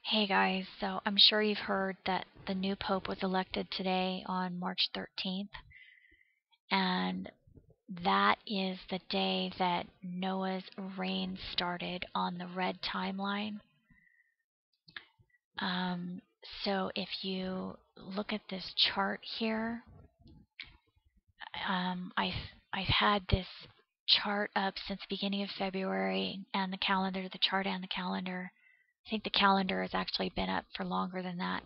Hey guys, so I'm sure you've heard that the new Pope was elected today on March 13th, and that is the day that Noah's reign started on the red timeline. Um, so if you look at this chart here, I've had this chart up since the beginning of February, and the calendar, the chart and the calendar. I think the calendar has actually been up for longer than that.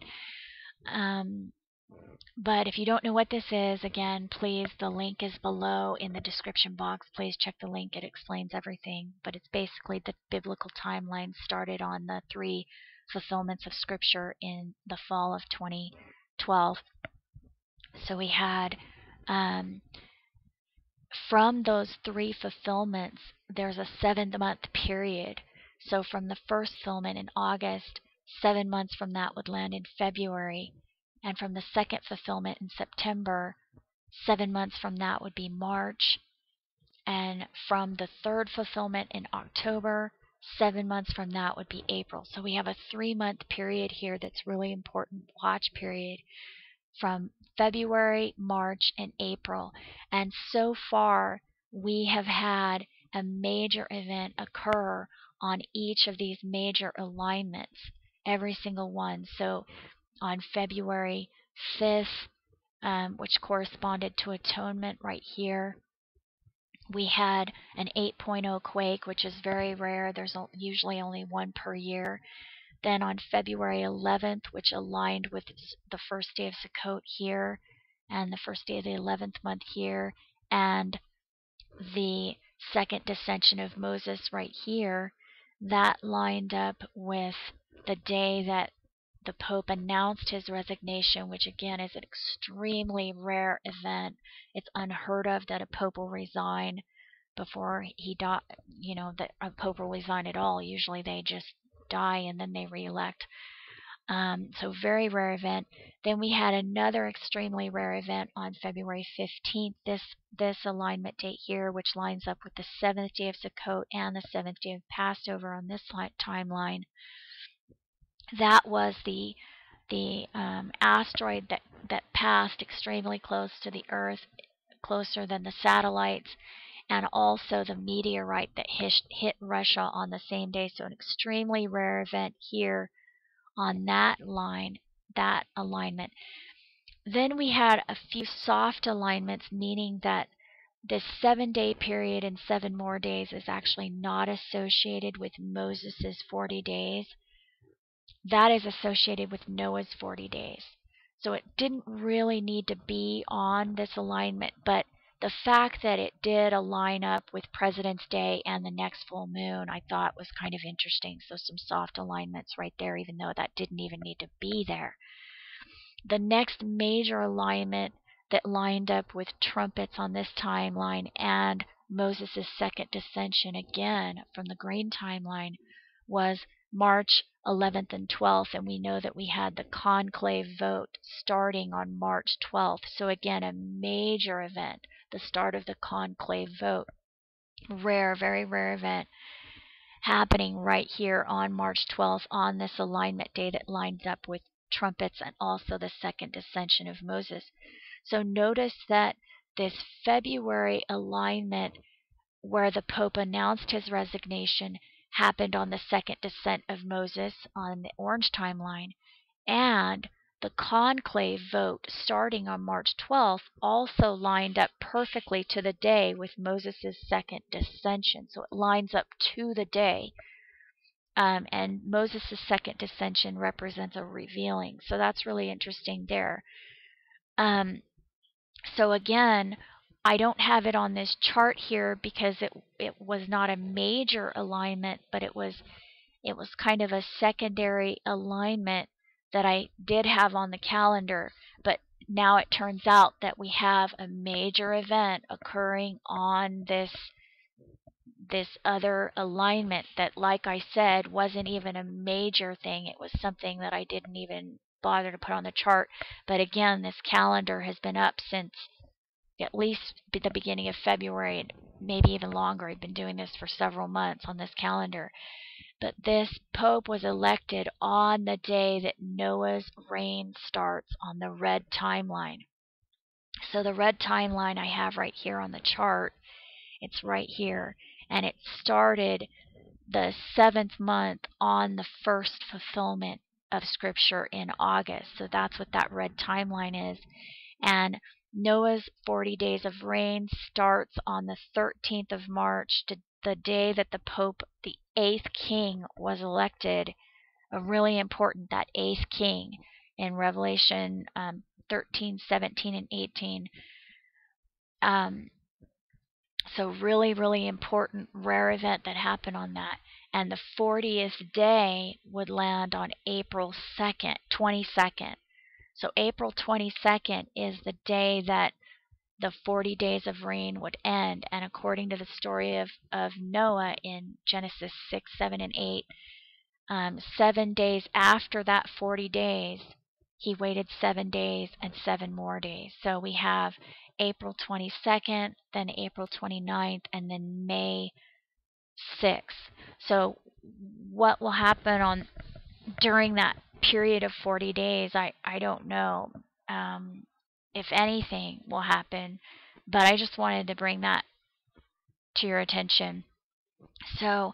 But if you don't know what this is, again, please, the link is below in the description box. Please check the link. It explains everything. But it's basically the biblical timeline started on the 3 fulfillments of Scripture in the fall of 2012. So we had, from those 3 fulfillments, there's a 7-month period. So from the first fulfillment in August, 7 months from that would land in February. And from the second fulfillment in September, 7 months from that would be March. And from the third fulfillment in October, 7 months from that would be April. So we have a 3-month period here that's really important, watch period, from February, March, and April. And so far, we have had a major event occur on each of these major alignments, every single one. So on February 5th, which corresponded to atonement right here, we had an 8.0 quake, which is very rare. There's usually only one per year. Then on February 11th, which aligned with the first day of Sukkot here, and the first day of the 11th month here, and the second descension of Moses right here, that lined up with the day that the Pope announced his resignation, which again is an extremely rare event. It's unheard of that a Pope will resign before he died. That a Pope will resign at all. Usually they just die and then they re-elect. So very rare event. Then we had another extremely rare event on February 15th. This alignment date here, which lines up with the 7th day of Sukkot and the 7th day of Passover on this timeline. That was the asteroid that passed extremely close to the Earth, closer than the satellites, and also the meteorite that hit Russia on the same day. So an extremely rare event here on that line, that alignment. Then we had a few soft alignments, meaning that this 7-day period and 7 more days is actually not associated with Moses's 40 days. That is associated with Noah's 40 days. So it didn't really need to be on this alignment, but the fact that it did align up with President's Day and the next full moon, I thought was kind of interesting. So some soft alignments right there, even though that didn't even need to be there. The next major alignment that lined up with trumpets on this timeline and Moses' second descension, again from the green timeline, was March 11th and 12th, and we know that we had the conclave vote starting on March 12th. So again, a major event, the start of the conclave vote. Rare, very rare event happening right here on March 12th on this alignment day that lines up with trumpets and also the second descension of Moses. So notice that this February alignment where the Pope announced his resignation happened on the second descent of Moses on the orange timeline, and the conclave vote starting on March 12th also lined up perfectly to the day with Moses' second descension. So it lines up to the day. And Moses' second descension represents a revealing. So that's really interesting there. So again, I don't have it on this chart here because it was not a major alignment, but it was kind of a secondary alignment that I did have on the calendar. But now it turns out that we have a major event occurring on this other alignment that, like I said, wasn't even a major thing. It was something that I didn't even bother to put on the chart. But again, this calendar has been up since at least the beginning of February, maybe even longer. I've been doing this for several months on this calendar. But this Pope was elected on the day that Noah's reign starts on the red timeline. So the red timeline I have right here on the chart, it's right here, and it started the 7th month on the first fulfillment of Scripture in August. So that's what that red timeline is. And Noah's 40 days of reign starts on the 13th of March, the day that the Pope, the 8th king, was elected. Really important, that 8th king in Revelation 13, 17, and 18. So really, really important, rare event that happened on that. And the 40th day would land on April 2nd, 22nd. So April 22nd is the day that the 40 days of reign would end. And according to the story of Noah in Genesis 6, 7, and 8, 7 days after that 40 days, he waited 7 days and 7 more days. So we have April 22nd, then April 29th, and then May 6th. So what will happen during that period of 40 days, I don't know. If anything will happen, but I just wanted to bring that to your attention. So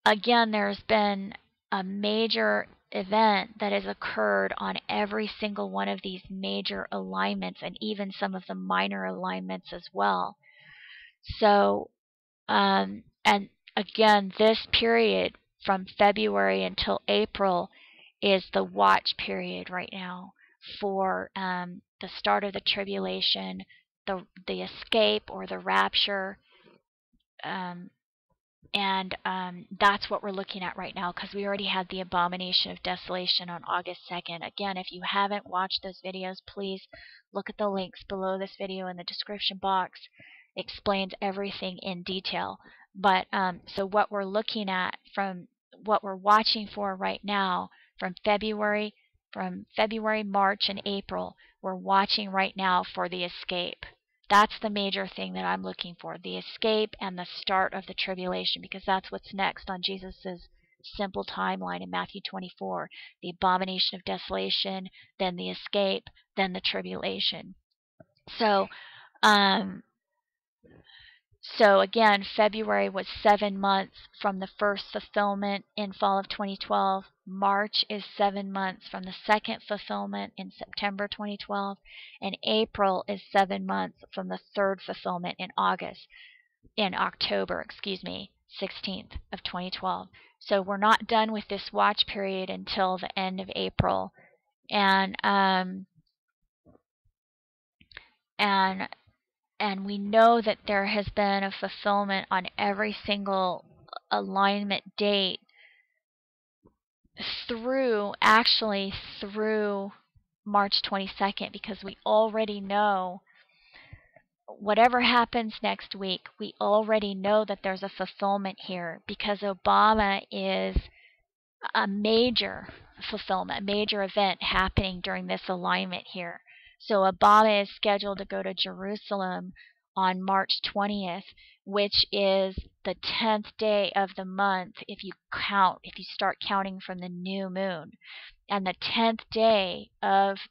again, there's been a major event that has occurred on every single one of these major alignments, and even some of the minor alignments as well. So and again, this period from February until April is the watch period right now for the start of the tribulation, the escape or the rapture, and that's what we're looking at right now, because we already had the Abomination of Desolation on August 2nd. Again, if you haven't watched those videos, please look at the links below this video in the description box. It explains everything in detail. But so what we're looking at, from what we're watching for right now, from February, March, and April, we're watching right now for the escape. That's the major thing that I'm looking for, the escape and the start of the tribulation, because that's what's next on Jesus's simple timeline in Matthew 24. The Abomination of Desolation, then the escape, then the tribulation. So again, February was 7 months from the first fulfillment in fall of 2012. March is 7 months from the second fulfillment in September 2012. And April is 7 months from the third fulfillment in October, 16th of 2012. So we're not done with this watch period until the end of April. And we know that there has been a fulfillment on every single alignment date through March 22nd, because we already know whatever happens next week, we already know that there's a fulfillment here, because Obama is a major fulfillment, a major event happening during this alignment here. So Obama is scheduled to go to Jerusalem on March 20th, which is the 10th day of the month if you start counting from the new moon. And the 10th day of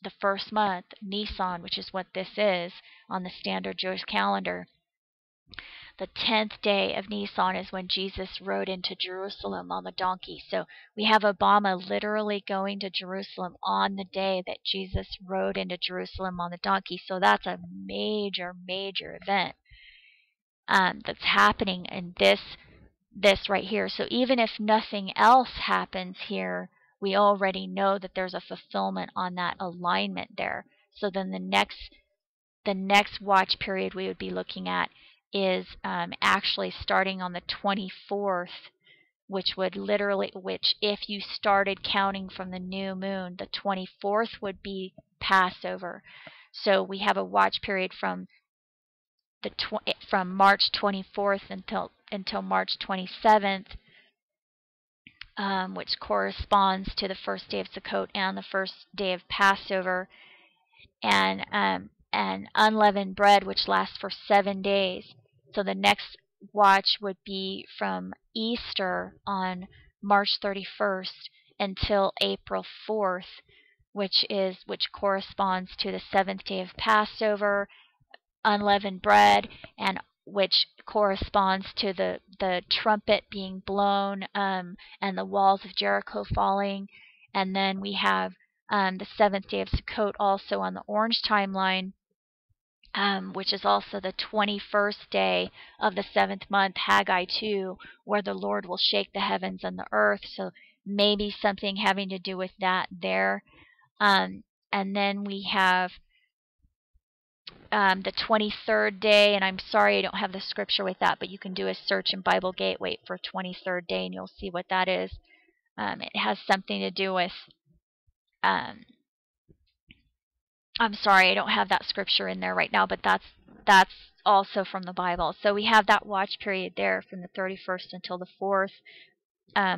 the first month, Nisan, which is what this is on the standard Jewish calendar, the 10th day of Nisan is when Jesus rode into Jerusalem on the donkey. So we have Obama literally going to Jerusalem on the day that Jesus rode into Jerusalem on the donkey. So that's a major, major event that's happening in this right here. So even if nothing else happens here, we already know that there's a fulfillment on that alignment there. So then the next watch period we would be looking at is actually starting on the 24th, which if you started counting from the new moon, the 24th would be Passover. So we have a watch period from March 24th until March 27th, which corresponds to the first day of Sukkot and the first day of Passover, and unleavened bread, which lasts for 7 days. So the next watch would be from Easter on March 31st until April 4th, which corresponds to the 7th day of Passover, unleavened bread, and which corresponds to the trumpet being blown, and the walls of Jericho falling. And then we have the 7th day of Sukkot also on the orange timeline, which is also the 21st day of the 7th month, Haggai 2, where the Lord will shake the heavens and the earth. So maybe something having to do with that there. And then we have the 23rd day, and I'm sorry I don't have the scripture with that, but you can do a search in Bible Gateway for 23rd day, and you'll see what that is. It has something to do with, I'm sorry I don't have that scripture in there right now, but that's also from the Bible. So we have that watch period there from the 31st until the 4th, a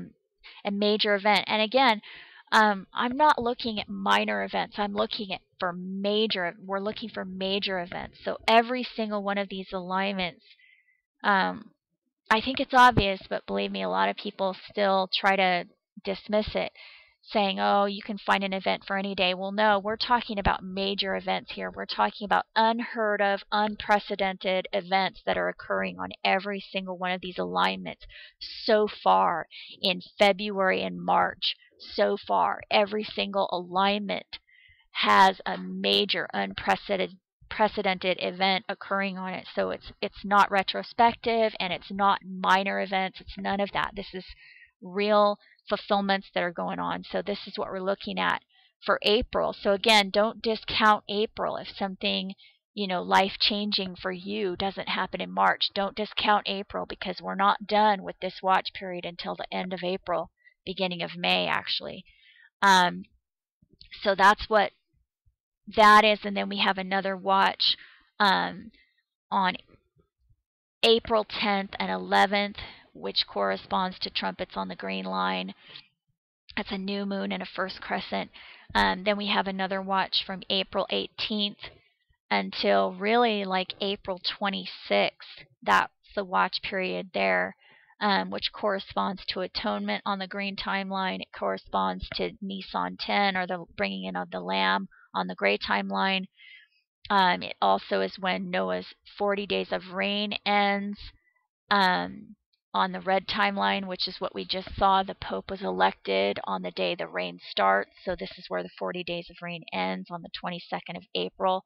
major event. And again, I'm not looking at minor events. I'm looking at we're looking for major events. So every single one of these alignments, I think it's obvious, but believe me, a lot of people still try to dismiss it, saying, oh, you can find an event for any day. Well, no, we're talking about major events here. We're talking about unheard of, unprecedented events that are occurring on every single one of these alignments so far in February and March. So far, every single alignment has a major unprecedented event occurring on it. So it's not retrospective, and it's not minor events. It's none of that. This is real fulfillments that are going on. So this is what we're looking at for April. So again, don't discount April. If something, life-changing for you doesn't happen in March, don't discount April, because we're not done with this watch period until the end of April, beginning of May, actually. So that's what that is. And then we have another watch on April 10th and 11th, which corresponds to trumpets on the green line. That's a new moon and a first crescent. Then we have another watch from April 18th until really like April 26th. That's the watch period there, which corresponds to atonement on the green timeline. It corresponds to Nisan 10, or the bringing in of the Lamb, on the gray timeline. It also is when Noah's 40 days of rain ends. On the red timeline, which is what we just saw, the Pope was elected on the day the rain starts. So this is where the 40 days of rain ends, on the 22nd of April.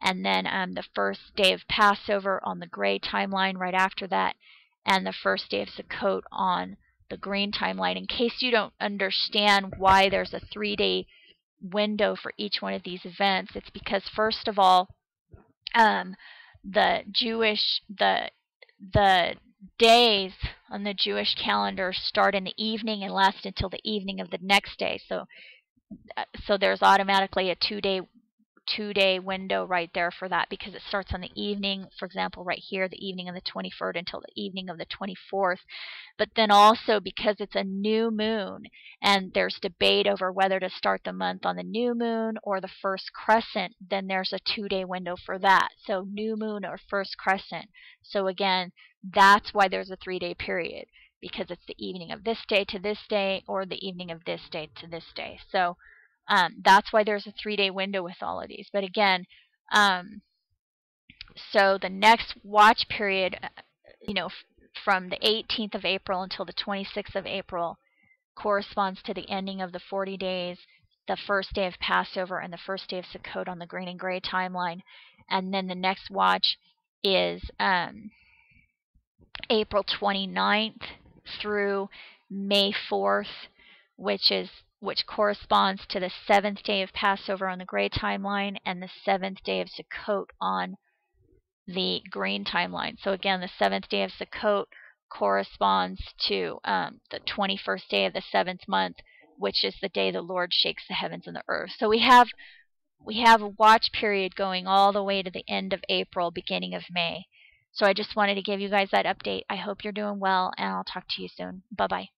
And then the first day of Passover on the gray timeline right after that, and the first day of Sukkot on the green timeline. In case you don't understand why there's a 3-day window for each one of these events, it's because, first of all, the days on the Jewish calendar start in the evening and last until the evening of the next day. So there's automatically a two-day window right there for that, because it starts on the evening, for example, right here, the evening of the 23rd until the evening of the 24th. But then also, because it's a new moon, and there's debate over whether to start the month on the new moon or the first crescent, then there's a 2-day window for that. So new moon or first crescent. So again, that's why there's a 3-day period, because it's the evening of this day to this day, or the evening of this day to this day. So that's why there's a 3-day window with all of these. But again, so the next watch period, from the 18th of April until the 26th of April, corresponds to the ending of the 40 days, the first day of Passover, and the first day of Sukkot on the green and gray timeline. And then the next watch is April 29th through May 4th, which corresponds to the 7th day of Passover on the gray timeline and the 7th day of Sukkot on the green timeline. So again, the 7th day of Sukkot corresponds to the 21st day of the 7th month, which is the day the Lord shakes the heavens and the earth. So we have a watch period going all the way to the end of April, beginning of May. So I just wanted to give you guys that update. I hope you're doing well, and I'll talk to you soon. Bye-bye.